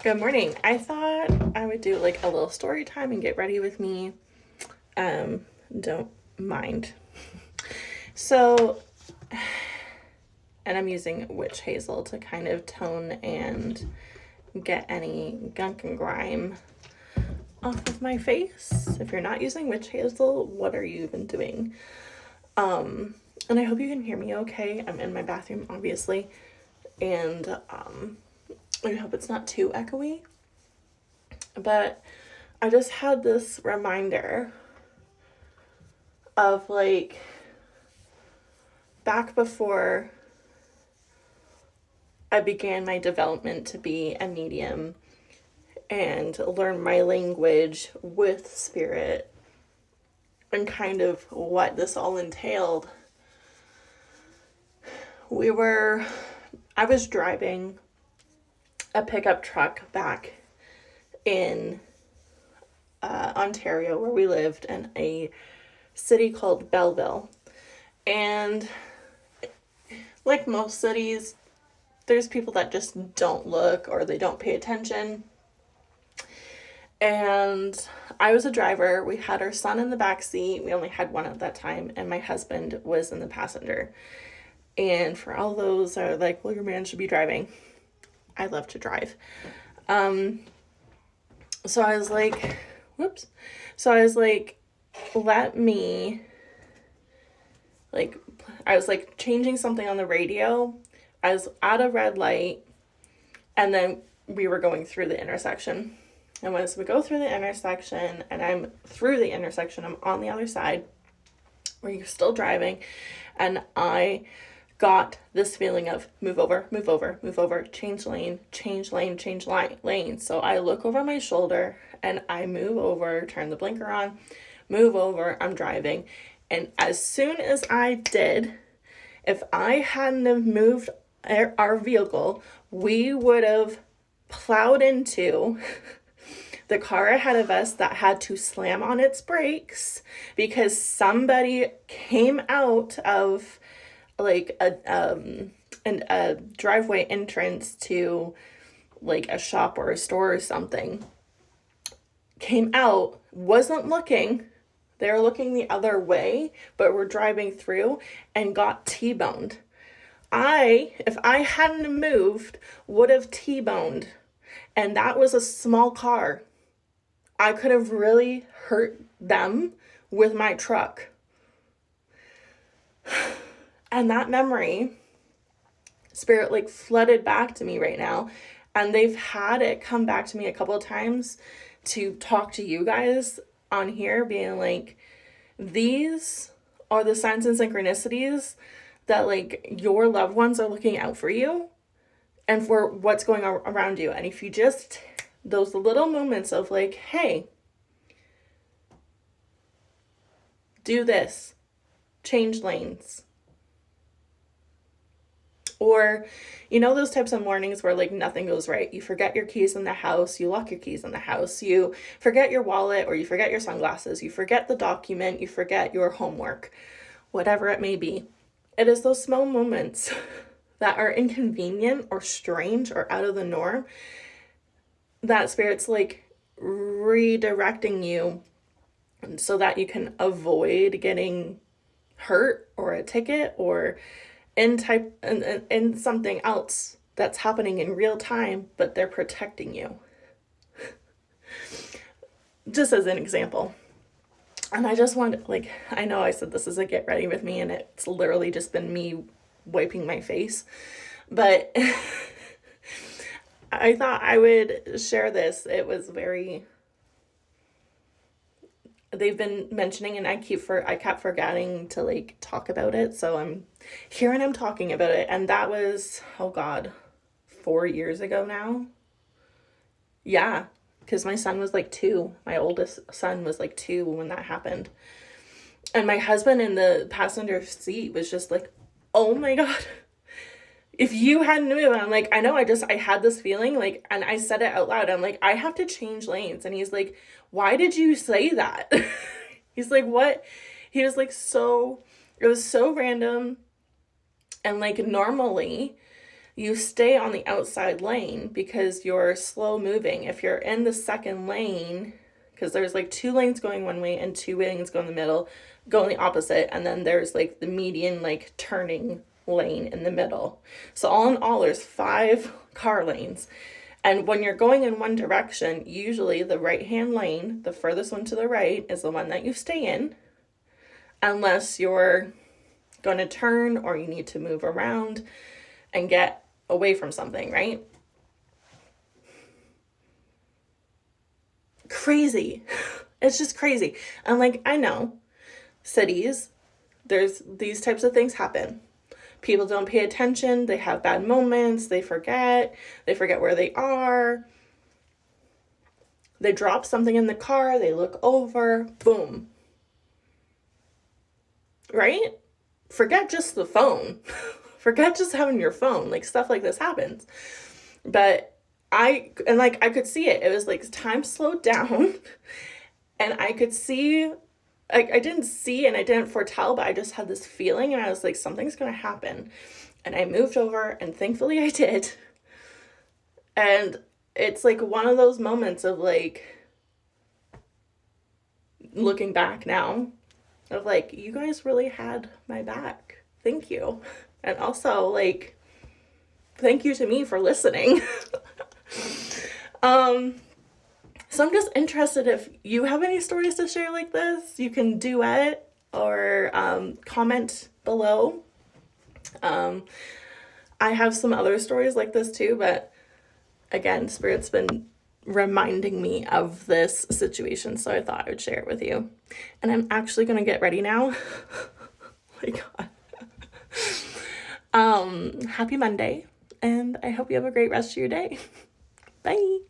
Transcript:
Good morning. I thought I would do like a little story time and get ready with me. Don't mind. So, and I'm using witch hazel to kind of tone and get any gunk and grime off of my face. If you're not using witch hazel, what are you even doing? And I hope you can hear me okay. I'm in my bathroom, obviously, and I hope it's not too echoey. But I just had this reminder of like back before I began my development to be a medium and learn my language with spirit and kind of what this all entailed. I was driving a pickup truck back in Ontario, where we lived, in a city called Belleville. And like most cities, there's people that just don't look or they don't pay attention. And I was a driver. We had our son in the back seat. We only had one at that time, and my husband was in the passenger. And for all those that are like, well, your man should be driving, I love to drive. So I was like, whoops. So I was like, let me, like, I was like changing something on the radio. I was at a red light, and then we were going through the intersection. And once we go through the intersection, and I'm through the intersection, I'm on the other side where you're still driving, and I got this feeling of move over, move over, move over, change lane, change lane, change lane. So I look over my shoulder and I move over, turn the blinker on, move over, I'm driving. And as soon as I did, if I hadn't have moved our vehicle, we would have plowed into the car ahead of us that had to slam on its brakes because somebody came out of like a driveway entrance to like a shop or a store or something, came out, wasn't looking, they were looking the other way, but were driving through and got T-boned. If I hadn't moved, would have T-boned. And that was a small car. I could have really hurt them with my truck. And that memory, spirit like flooded back to me right now. And they've had it come back to me a couple of times to talk to you guys on here, being like, these are the signs and synchronicities that like your loved ones are looking out for you and for what's going on around you. And if you just, those little moments of like, hey, do this, change lanes. Or, you know, those types of mornings where like nothing goes right. You forget your keys in the house, you lock your keys in the house, you forget your wallet, or you forget your sunglasses, you forget the document, you forget your homework, whatever it may be. It is those small moments that are inconvenient or strange or out of the norm that spirit's like redirecting you so that you can avoid getting hurt or a ticket or in something else that's happening in real time, but they're protecting you. Just as an example. And I just wanted, like, I know I said this is a get ready with me, and it's literally just been me wiping my face, but I thought I would share this. It was very, they've been mentioning, and I kept forgetting to like talk about it, so I'm here and I'm talking about it. And that was, oh god, 4 years ago now. Yeah, because my son was like 2. My oldest son was like 2 when that happened. And my husband in the passenger seat was just like, oh my god, if you hadn't moved. And I'm like, I know, I had this feeling, like, and I said it out loud. I'm like, I have to change lanes. And he's like, why did you say that? He's like, what? He was like, it was so random. And like, normally you stay on the outside lane because you're slow moving. If you're in the second lane, because there's like 2 lanes going one way and 2 lanes going in the middle, going the opposite, and then there's like the median like turning lane in the middle. So all in all, there's 5 car lanes. And when you're going in one direction, usually the right-hand lane, the furthest one to the right, is the one that you stay in, unless you're going to turn or you need to move around and get away from something, right? Crazy. It's just crazy. And like, I know cities, there's these types of things happen. People don't pay attention. They have bad moments. They forget where they are. They drop something in the car. They look over. Boom. Right? Forget just the phone. Forget just having your phone. Like, stuff like this happens. But I could see it. It was like time slowed down. And I could see, I didn't see and I didn't foretell, but I just had this feeling, and I was like, something's going to happen. And I moved over, and thankfully I did. And it's like one of those moments of like, looking back now, of like, you guys really had my back. Thank you. And also, like, thank you to me for listening. So I'm just interested if you have any stories to share like this. You can duet or comment below. I have some other stories like this too, but again, Spirit's been reminding me of this situation, so I thought I would share it with you. And I'm actually going to get ready now. Oh my God. Happy Monday, and I hope you have a great rest of your day. Bye.